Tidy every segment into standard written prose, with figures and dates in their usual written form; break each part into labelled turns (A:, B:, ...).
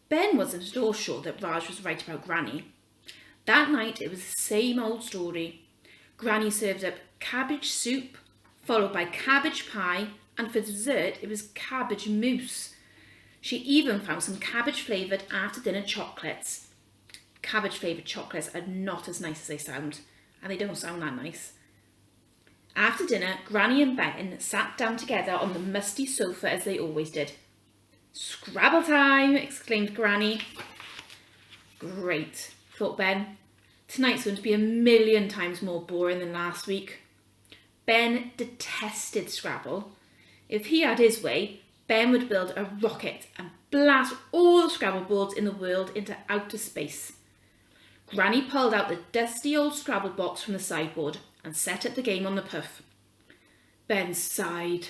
A: Ben wasn't at all sure that Raj was right about Granny. That night it was the same old story. Granny served up cabbage soup, followed by cabbage pie, and for dessert it was cabbage mousse. She even found some cabbage-flavoured after-dinner chocolates. Cabbage-flavoured chocolates are not as nice as they sound, and they don't sound that nice. After dinner, Granny and Ben sat down together on the musty sofa as they always did. "Scrabble time!" exclaimed Granny. "Great," thought Ben. "Tonight's going to be 1,000,000 times more boring than last week." Ben detested Scrabble. If he had his way, Ben would build a rocket and blast all the Scrabble boards in the world into outer space. Granny pulled out the dusty old Scrabble box from the sideboard and set up the game on the puff. Ben sighed.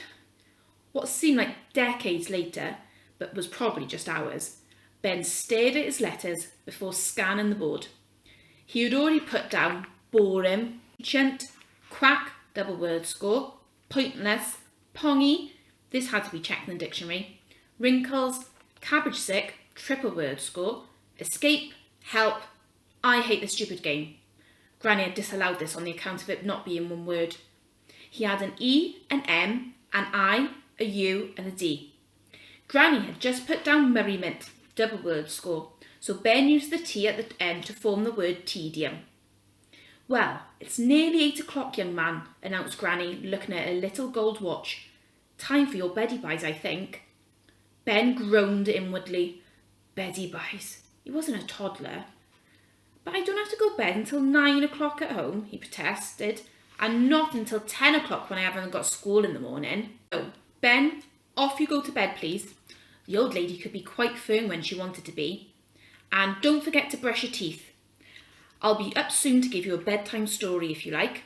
A: What seemed like decades later, but was probably just hours, Ben stared at his letters before scanning the board. He had already put down boring, ancient, quack, double word score, pointless, pongy, this had to be checked in the dictionary, wrinkles, cabbage sick, triple word score, escape, help, I hate this stupid game. Granny had disallowed this on the account of it not being one word. He had an E, an M, an I, a U and a D. Granny had just put down Murray Mint, double word score, so Ben used the T at the end to form the word tedium. "Well, it's nearly 8 o'clock, young man," announced Granny, looking at a little gold watch. "Time for your beddy buys, I think." Ben groaned inwardly. Beddy buys. He wasn't a toddler. "But I don't have to go to bed until 9 o'clock at home," he protested, "and not until 10 o'clock when I haven't got school in the morning." "Oh, Ben, off you go to bed, please." The old lady could be quite firm when she wanted to be. "And don't forget to brush your teeth. I'll be up soon to give you a bedtime story if you like.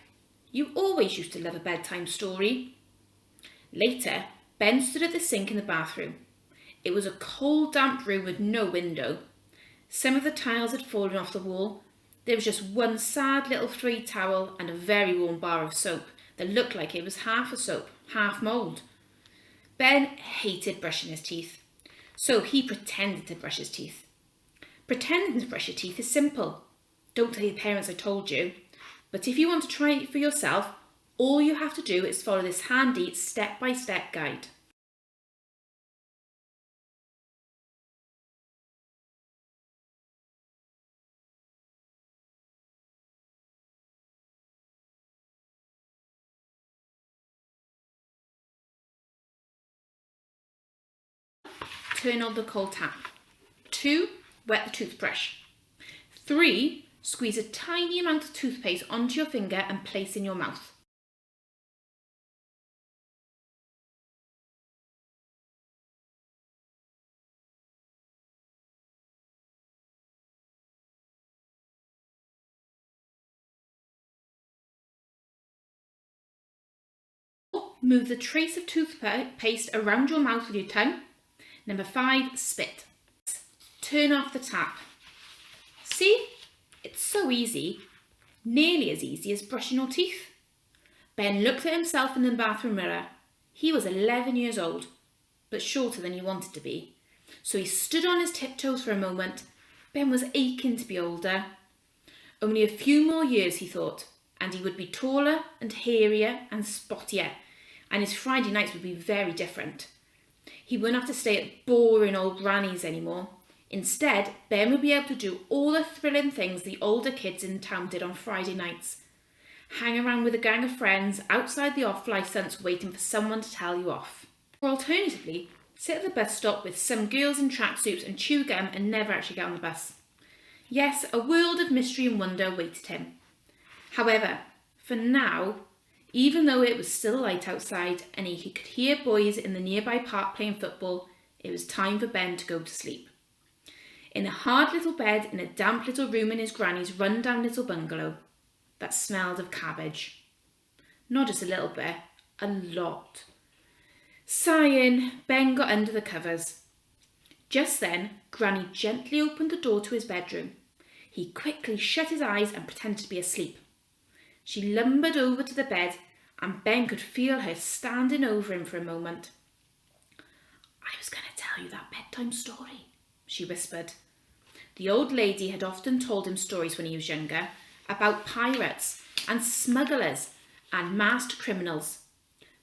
A: You always used to love a bedtime story." Later, Ben stood at the sink in the bathroom. It was a cold, damp room with no window. Some of the tiles had fallen off the wall. There was just one sad little frayed towel and a very warm bar of soap that looked like it was half a soap, half mould. Ben hated brushing his teeth, so he pretended to brush his teeth. Pretending to brush your teeth is simple. Don't tell your parents I told you. But if you want to try it for yourself, all you have to do is follow this handy step-by-step guide. Turn on the cold tap. 2. Wet the toothbrush. 3. Squeeze a tiny amount of toothpaste onto your finger and place in your mouth. 4. Move the trace of toothpaste around your mouth with your tongue. Number 5. Spit. Turn off the tap. See? It's so easy. Nearly as easy as brushing your teeth. Ben looked at himself in the bathroom mirror. He was 11 years old, but shorter than he wanted to be. So he stood on his tiptoes for a moment. Ben was aching to be older. Only a few more years, he thought, and he would be taller and hairier and spottier, and his Friday nights would be very different. He wouldn't have to stay at boring old grannies anymore. Instead, Ben would be able to do all the thrilling things the older kids in town did on Friday nights. Hang around with a gang of friends outside the off licence waiting for someone to tell you off. Or alternatively, sit at the bus stop with some girls in tracksuits and chew gum and never actually get on the bus. Yes, a world of mystery and wonder awaited him. However, for now, even though it was still light outside and he could hear boys in the nearby park playing football, it was time for Ben to go to sleep. In a hard little bed in a damp little room in his granny's run-down little bungalow that smelled of cabbage. Not just a little bit, a lot. Sighing, Ben got under the covers. Just then, Granny gently opened the door to his bedroom. He quickly shut his eyes and pretended to be asleep. She lumbered over to the bed and Ben could feel her standing over him for a moment. "I was going to tell you that bedtime story," she whispered. The old lady had often told him stories when he was younger about pirates and smugglers and masked criminals,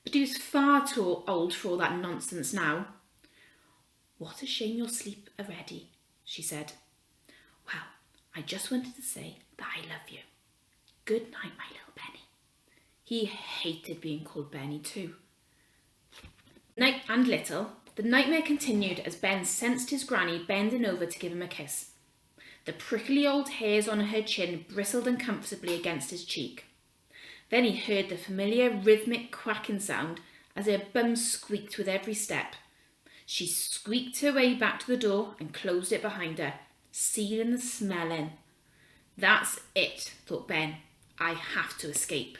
A: but he was far too old for all that nonsense now. What a shame you're asleep already, she said. Well, I just wanted to say that I love you. Good night, my little Benny. He hated being called Benny too. Night and little, the nightmare continued as Ben sensed his granny bending over to give him a kiss. The prickly old hairs on her chin bristled uncomfortably against his cheek. Then he heard the familiar rhythmic quacking sound as her bum squeaked with every step. She squeaked her way back to the door and closed it behind her, sealing the smell in. That's it, thought Ben. I have to escape.